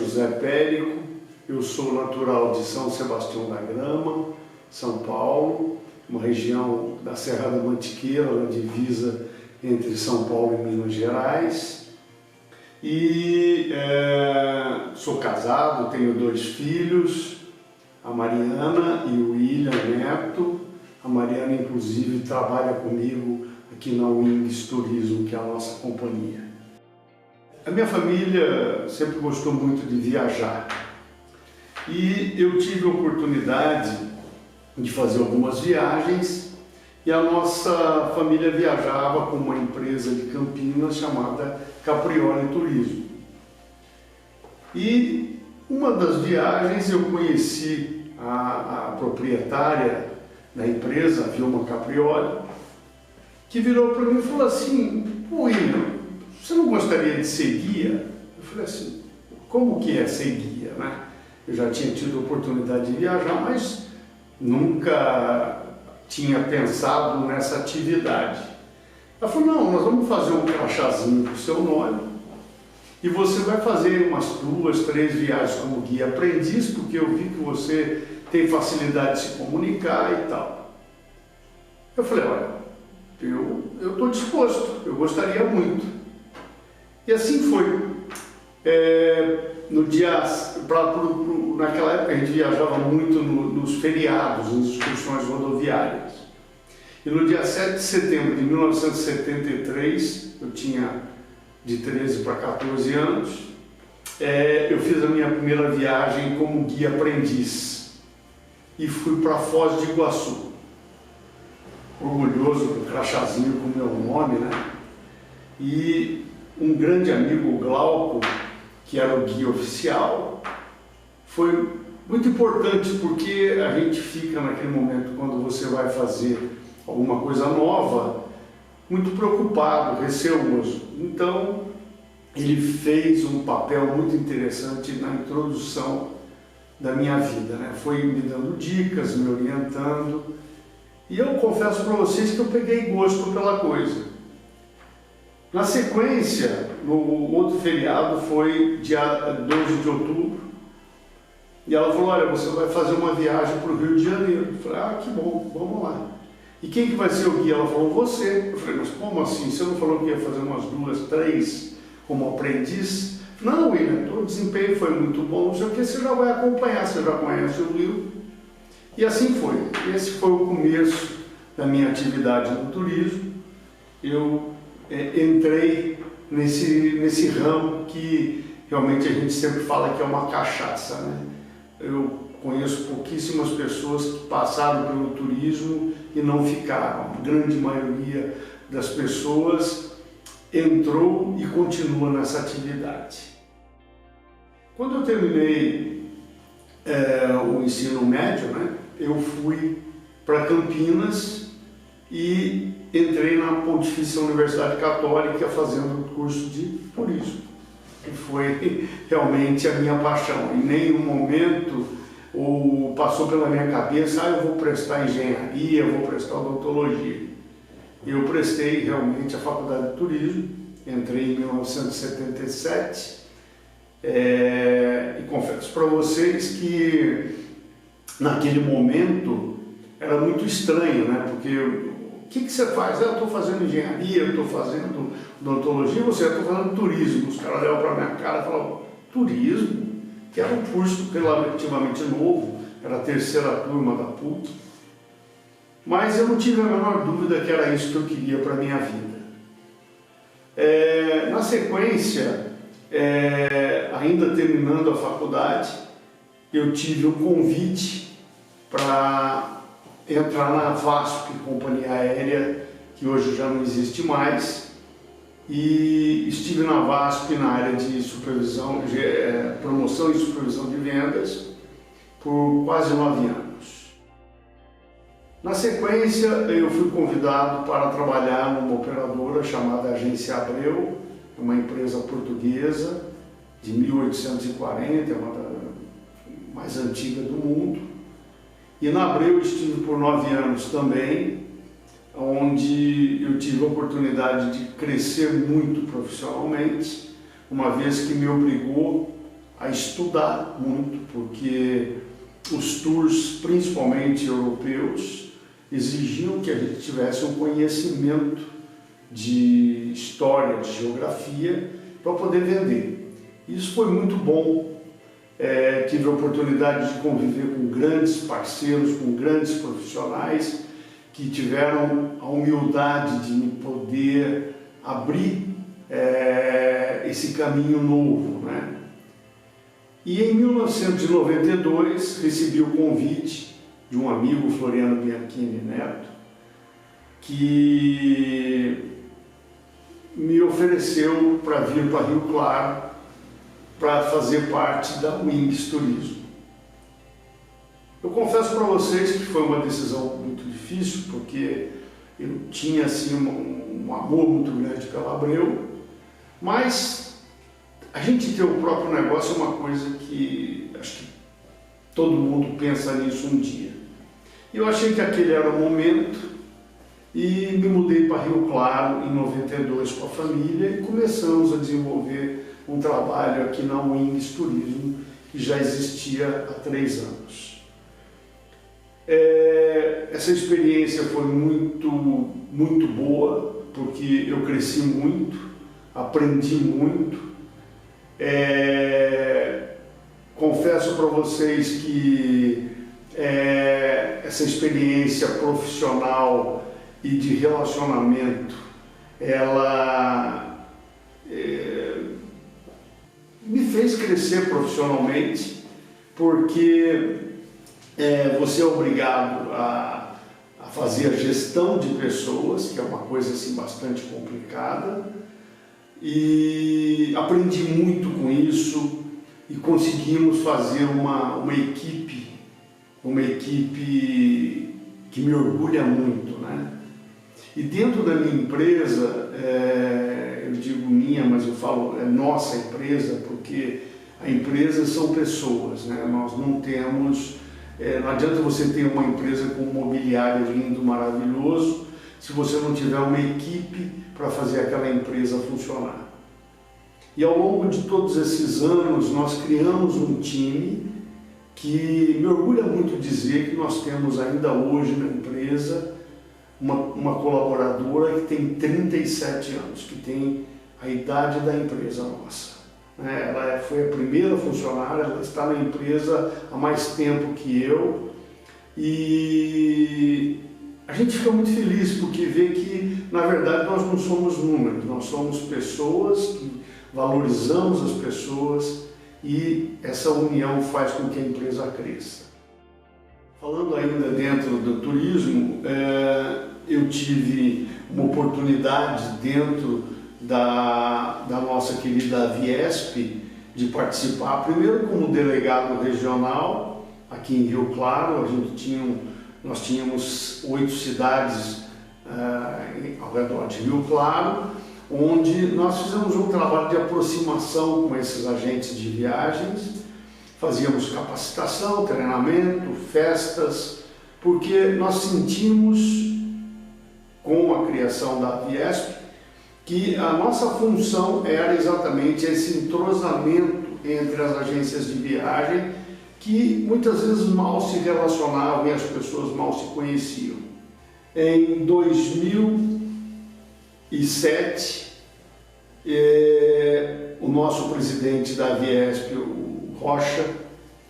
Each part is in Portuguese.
José Périco, eu sou natural de São Sebastião da Grama, São Paulo, uma região da Serra da Mantiqueira, na divisa entre São Paulo e Minas Gerais. E sou casado, tenho 2 filhos, a Mariana e o William Neto. A Mariana, inclusive, trabalha comigo aqui na Wings Turismo, que é a nossa companhia. A minha família sempre gostou muito de viajar e eu tive a oportunidade de fazer algumas viagens e a nossa família viajava com uma empresa de Campinas chamada Caprioli Turismo. E uma das viagens eu conheci a proprietária da empresa, a Vilma Caprioli, que virou para mim e falou assim: William, você não gostaria de ser guia? Eu falei assim, como que é ser guia, né? Eu já tinha tido a oportunidade de viajar, mas nunca tinha pensado nessa atividade. Ela falou, não, nós vamos fazer um crachazinho com o seu nome e você vai fazer umas 2, 3 viagens como guia aprendiz, porque eu vi que você tem facilidade de se comunicar e tal. Eu falei, olha, eu estou disposto, eu gostaria muito. E assim foi. Naquela época a gente viajava muito nos feriados, nas excursões rodoviárias. E no dia 7 de setembro de 1973, eu tinha de 13 para 14 anos, eu fiz a minha primeira viagem como guia aprendiz e fui para Foz de Iguaçu. Orgulhoso do crachazinho com o meu nome, né? E um grande amigo, o Glauco, que era o guia oficial, foi muito importante porque a gente fica naquele momento, quando você vai fazer alguma coisa nova, muito preocupado, receoso. Então, ele fez um papel muito interessante na introdução da minha vida, né? Foi me dando dicas, me orientando, e eu confesso para vocês que eu peguei gosto pela coisa. Na sequência, no outro feriado, foi dia 12 de outubro, e ela falou, olha, você vai fazer uma viagem para o Rio de Janeiro. Eu falei, ah, que bom, vamos lá. E quem que vai ser o guia? Ela falou, você. Eu falei, mas como assim? Você não falou que ia fazer umas 2, 3 como aprendiz? Não, William, o desempenho foi muito bom, não sei o que, você já vai acompanhar, você já conhece o Rio. E assim foi. Esse foi o começo da minha atividade no turismo. Eu entrei nesse ramo que realmente a gente sempre fala que é uma cachaça, né? Eu conheço pouquíssimas pessoas que passaram pelo turismo e não ficaram. A grande maioria das pessoas entrou e continua nessa atividade. Quando eu terminei o ensino médio, né, eu fui para Campinas e entrei na Pontifícia Universidade Católica fazendo o curso de turismo, que foi realmente a minha paixão. Em nenhum momento passou pela minha cabeça, eu vou prestar engenharia, eu vou prestar odontologia. Eu prestei realmente a faculdade de turismo, entrei em 1977 e confesso para vocês que naquele momento era muito estranho, né? Porque o que você faz? Eu estou fazendo engenharia, eu estou fazendo odontologia, eu estou fazendo turismo. Os caras olhavam para a minha cara e falavam, turismo? Que era um curso relativamente novo, era a 3ª turma da PUC. Mas eu não tive a menor dúvida que era isso que eu queria para a minha vida. Na sequência, ainda terminando a faculdade, eu tive um convite para entrar na VASP, companhia aérea, que hoje já não existe mais, e estive na VASP na área de supervisão, promoção e supervisão de vendas por quase 9 anos. Na sequência, eu fui convidado para trabalhar numa operadora chamada Agência Abreu, uma empresa portuguesa de 1840, é uma das mais antigas do mundo. E na Abreu eu estive por 9 anos também, onde eu tive a oportunidade de crescer muito profissionalmente, uma vez que me obrigou a estudar muito, porque os tours, principalmente europeus, exigiam que a gente tivesse um conhecimento de história, de geografia, para poder vender. Isso foi muito bom. Tive a oportunidade de conviver com grandes parceiros, com grandes profissionais que tiveram a humildade de me poder abrir esse caminho novo, né? E em 1992 recebi o convite de um amigo, Floriano Bianchini Neto, que me ofereceu para vir para Rio Claro para fazer parte da Wings Turismo. Eu confesso para vocês que foi uma decisão muito difícil, porque eu tinha assim um amor muito grande pela Abreu, mas a gente ter o próprio negócio é uma coisa que acho que todo mundo pensa nisso um dia. Eu achei que aquele era o momento e me mudei para Rio Claro em 92 com a família e começamos a desenvolver um trabalho aqui na Wings Turismo, que já existia há 3 anos. Essa experiência foi muito boa, porque eu cresci muito, aprendi muito. Confesso para vocês que essa experiência profissional e de relacionamento, ela me fez crescer profissionalmente, porque você é obrigado a fazer a gestão de pessoas, que é uma coisa assim bastante complicada, e aprendi muito com isso e conseguimos fazer uma equipe que me orgulha muito, né? E dentro da minha empresa, eu digo minha, mas eu falo nossa empresa, porque a empresa são pessoas, né? Nós não temos, não adianta você ter uma empresa com um mobiliário lindo, maravilhoso, se você não tiver uma equipe para fazer aquela empresa funcionar. E ao longo de todos esses anos, nós criamos um time que me orgulha muito dizer que nós temos ainda hoje na empresa uma colaboradora que tem 37 anos, que tem a idade da empresa nossa. Ela foi a primeira funcionária, ela está na empresa há mais tempo que eu e a gente fica muito feliz porque vê que, na verdade, nós não somos números, nós somos pessoas que valorizamos as pessoas e essa união faz com que a empresa cresça. Falando ainda dentro do turismo, eu tive uma oportunidade dentro da nossa querida Aviesp de participar, primeiro como delegado regional aqui em Rio Claro. Nós tínhamos 8 cidades ao redor de Rio Claro, onde nós fizemos um trabalho de aproximação com esses agentes de viagens, fazíamos capacitação, treinamento, festas, porque nós sentimos, com a criação da Aviesp, que a nossa função era exatamente esse entrosamento entre as agências de viagem, que muitas vezes mal se relacionavam e as pessoas mal se conheciam. Em 2007, o nosso presidente da Aviesp, o Rocha,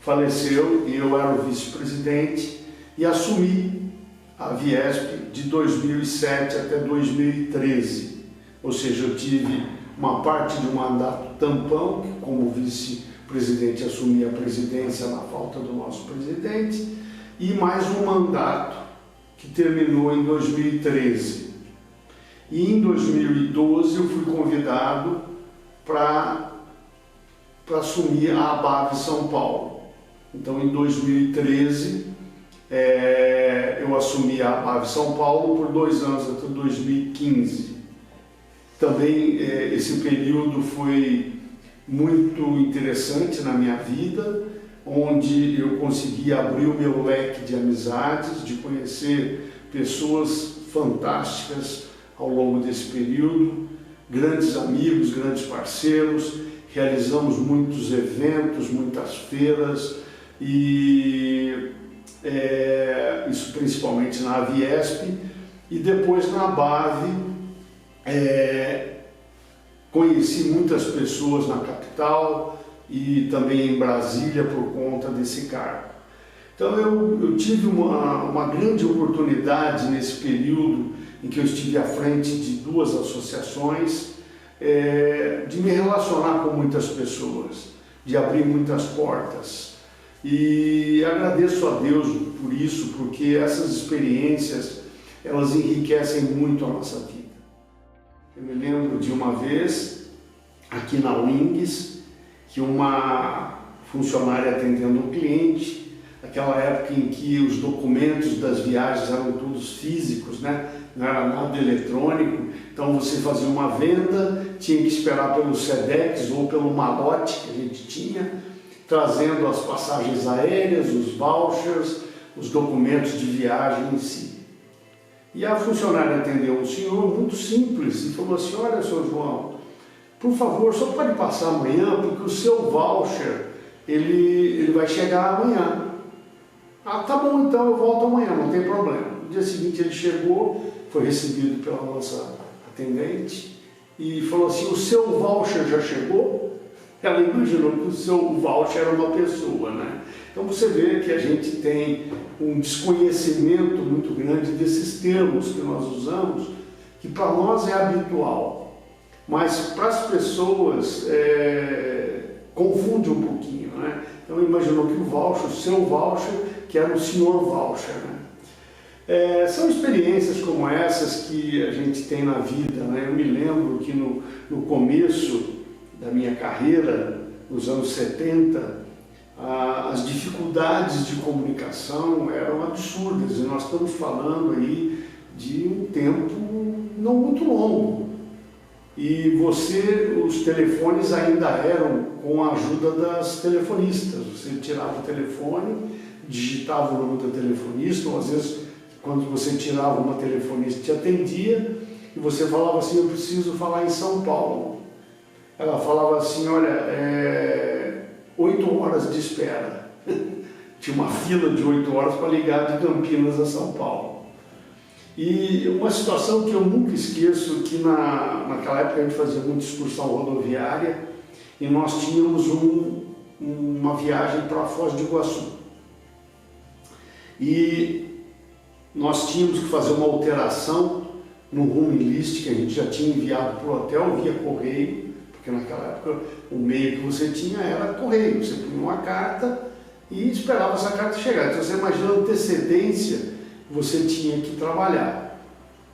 faleceu e eu era o vice-presidente e assumi a Aviesp de 2007 até 2013. Ou seja, eu tive uma parte de um mandato tampão, que como vice-presidente assumi a presidência na falta do nosso presidente, e mais um mandato que terminou em 2013. E em 2012 eu fui convidado para assumir a ABAV São Paulo. Então em 2013 eu assumi a ABAV São Paulo por 2 anos, até 2015. Também esse período foi muito interessante na minha vida, onde eu consegui abrir o meu leque de amizades, de conhecer pessoas fantásticas ao longo desse período, grandes amigos, grandes parceiros, realizamos muitos eventos, muitas feiras, e isso principalmente na Aviesp, e depois na Bave. Conheci muitas pessoas na capital e também em Brasília por conta desse cargo. Então eu tive uma grande oportunidade nesse período em que eu estive à frente de 2 associações, de me relacionar com muitas pessoas, de abrir muitas portas. E agradeço a Deus por isso, porque essas experiências, elas enriquecem muito a nossa vida. Eu me lembro de uma vez, aqui na Wings, que uma funcionária atendendo um cliente, naquela época em que os documentos das viagens eram todos físicos, né? Não era nada eletrônico, então você fazia uma venda, tinha que esperar pelo SEDEX ou pelo malote que a gente tinha, trazendo as passagens aéreas, os vouchers, os documentos de viagem em si. E a funcionária atendeu um senhor muito simples e falou assim: olha, senhor João, por favor, só pode passar amanhã, porque o seu voucher, ele vai chegar amanhã. Ah, tá bom, então eu volto amanhã, não tem problema. No dia seguinte ele chegou, foi recebido pela nossa atendente e falou assim: o seu voucher já chegou? Ela imaginou que o seu voucher era uma pessoa, né? Então você vê que a gente tem um desconhecimento muito grande desses termos que nós usamos, que para nós é habitual, mas para as pessoas confunde um pouquinho, né? Então imaginou que o voucher, o seu voucher, que era o senhor voucher, né? São experiências como essas que a gente tem na vida, né? Eu me lembro que no começo da minha carreira, nos anos 70, as dificuldades de comunicação eram absurdas, e nós estamos falando aí de um tempo não muito longo. E os telefones ainda eram com a ajuda das telefonistas. Você tirava o telefone, digitava o nome do telefonista, ou às vezes, quando você tirava uma telefonista, te atendia, e você falava assim: eu preciso falar em São Paulo. Ela falava assim: olha, 8 horas de espera. Tinha uma fila de 8 horas para ligar de Campinas a São Paulo. E uma situação que eu nunca esqueço, que naquela época a gente fazia muita excursão rodoviária, e nós tínhamos uma viagem para Foz do Iguaçu. E nós tínhamos que fazer uma alteração no room list que a gente já tinha enviado para o hotel via correio, porque naquela época o meio que você tinha era correio, você punha uma carta e esperava essa carta chegar. Então você imagina a antecedência que você tinha que trabalhar,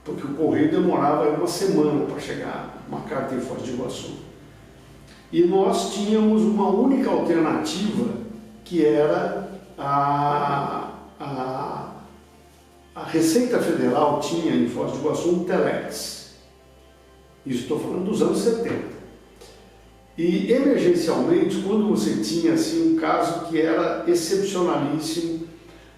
porque o correio demorava 1 semana para chegar uma carta em Foz do Iguaçu. E nós tínhamos uma única alternativa, que era a Receita Federal tinha em Foz do Iguaçu um telex. Isso estou falando dos anos 70. E emergencialmente, quando você tinha assim, um caso que era excepcionalíssimo,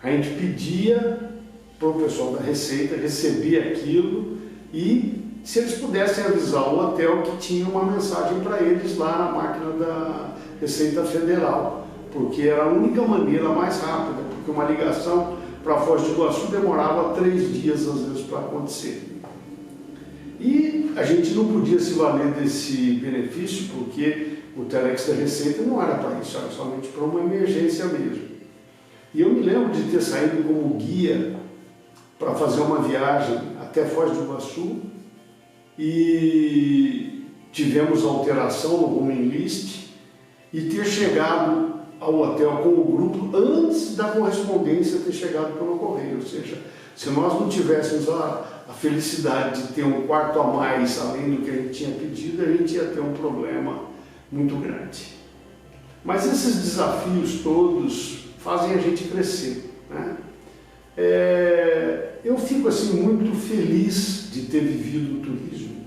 a gente pedia para o pessoal da Receita receber aquilo e se eles pudessem avisar o hotel que tinha uma mensagem para eles lá na máquina da Receita Federal, porque era a única maneira mais rápida, porque uma ligação para Foz do Iguaçu demorava 3 dias às vezes para acontecer. E a gente não podia se valer desse benefício, porque o telex da Receita não era para isso, era somente para uma emergência mesmo. E eu me lembro de ter saído como guia para fazer uma viagem até Foz do Iguaçu, e tivemos alteração no roaming list, e ter chegado ao hotel com o grupo antes da correspondência ter chegado pelo correio. Ou seja, se nós não tivéssemos a felicidade de ter um quarto a mais além do que a gente tinha pedido, a gente ia ter um problema muito grande. Mas esses desafios todos fazem a gente crescer, né? Eu fico assim muito feliz de ter vivido o turismo.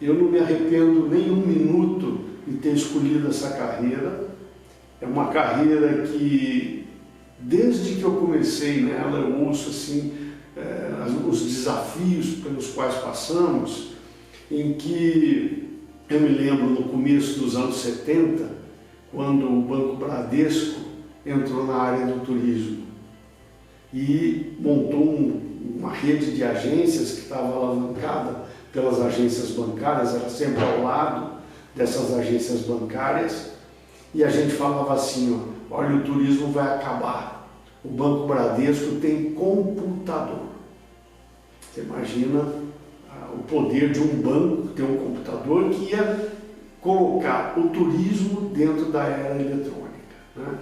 Eu não me arrependo nem 1 minuto de ter escolhido essa carreira. É uma carreira que, desde que eu comecei nela, eu ouço assim, os desafios pelos quais passamos, em que Eu me lembro no começo dos anos 70, quando o Banco Bradesco entrou na área do turismo e montou uma rede de agências que estava alavancada pelas agências bancárias, era sempre ao lado dessas agências bancárias, e a gente falava assim, ó, olha, o turismo vai acabar, o Banco Bradesco tem computador. Você imagina o poder de um banco ter um computador que ia colocar o turismo dentro da era eletrônica, né?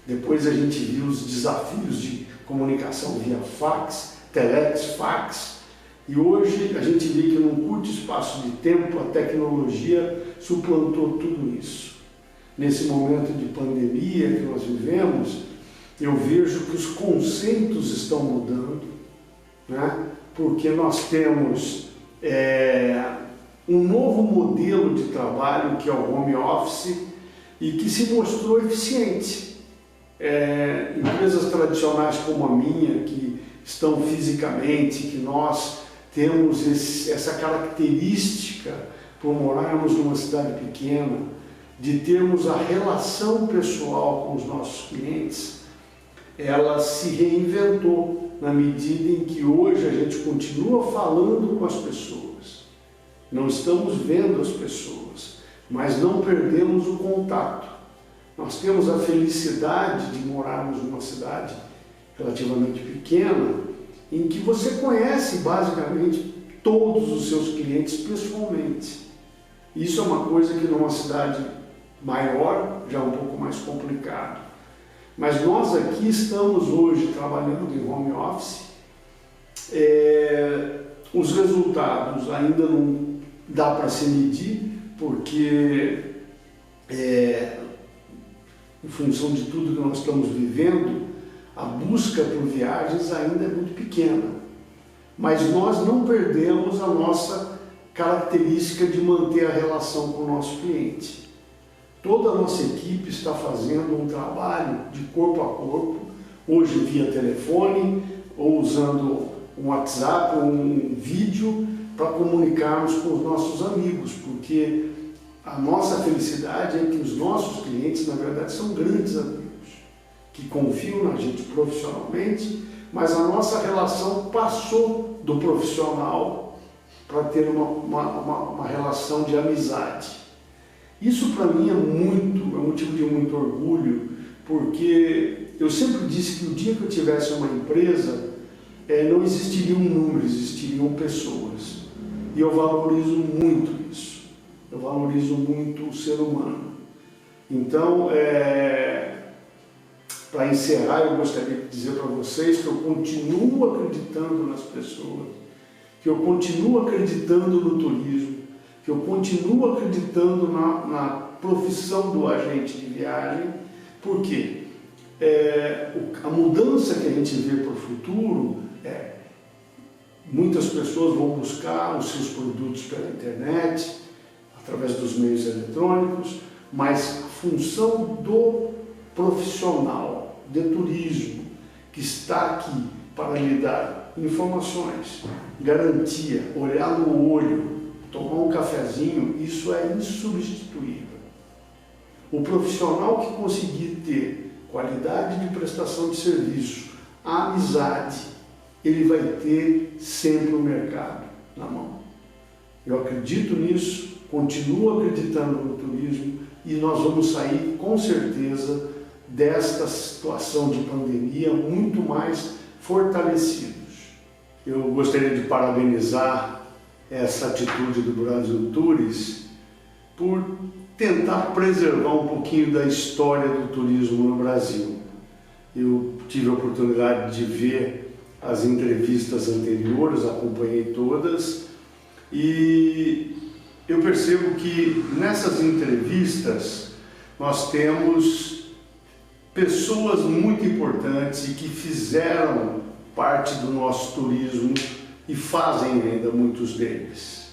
Depois a gente viu os desafios de comunicação via fax, telex, fax, e hoje a gente vê que num curto espaço de tempo a tecnologia suplantou tudo isso. Nesse momento de pandemia que nós vivemos, eu vejo que os conceitos estão mudando, né? Porque nós temos um novo modelo de trabalho que é o home office e que se mostrou eficiente. Empresas tradicionais como a minha, que estão fisicamente, que nós temos essa característica por morarmos numa cidade pequena, de termos a relação pessoal com os nossos clientes, ela se reinventou na medida em que hoje a gente continua falando com as pessoas. Não estamos vendo as pessoas, mas não perdemos o contato. Nós temos a felicidade de morarmos numa cidade relativamente pequena, em que você conhece basicamente todos os seus clientes pessoalmente. Isso é uma coisa que numa cidade maior já é um pouco mais complicado. Mas nós aqui estamos hoje trabalhando em home office. Os resultados ainda não dá para se medir, porque em função de tudo que nós estamos vivendo, a busca por viagens ainda é muito pequena. Mas nós não perdemos a nossa característica de manter a relação com o nosso cliente. Toda a nossa equipe está fazendo um trabalho de corpo a corpo, hoje via telefone, ou usando um WhatsApp, ou um vídeo, para comunicarmos com os nossos amigos, porque a nossa felicidade é que os nossos clientes, na verdade, são grandes amigos, que confiam na gente profissionalmente, mas a nossa relação passou do profissional para ter uma relação de amizade. Isso para mim é um motivo de muito orgulho, porque eu sempre disse que o dia que eu tivesse uma empresa, não existiriam números, existiriam pessoas. E eu valorizo muito isso. Eu valorizo muito o ser humano. Então, para encerrar, eu gostaria de dizer para vocês que eu continuo acreditando nas pessoas, que eu continuo acreditando no turismo, que eu continuo acreditando na profissão do agente de viagem. Por quê? A mudança que a gente vê para o futuro muitas pessoas vão buscar os seus produtos pela internet, através dos meios eletrônicos, mas a função do profissional de turismo que está aqui para lhe dar informações, garantia, olhar no olho, tomar um cafezinho, isso é insubstituível. O profissional que conseguir ter qualidade de prestação de serviço, amizade, ele vai ter sempre o mercado na mão. Eu acredito nisso, continuo acreditando no turismo e nós vamos sair com certeza desta situação de pandemia muito mais fortalecidos. Eu gostaria de parabenizar essa atitude do Brasil Tours por tentar preservar um pouquinho da história do turismo no Brasil. Eu tive a oportunidade de ver as entrevistas anteriores, acompanhei todas, e eu percebo que nessas entrevistas nós temos pessoas muito importantes e que fizeram parte do nosso turismo e fazem ainda muitos deles.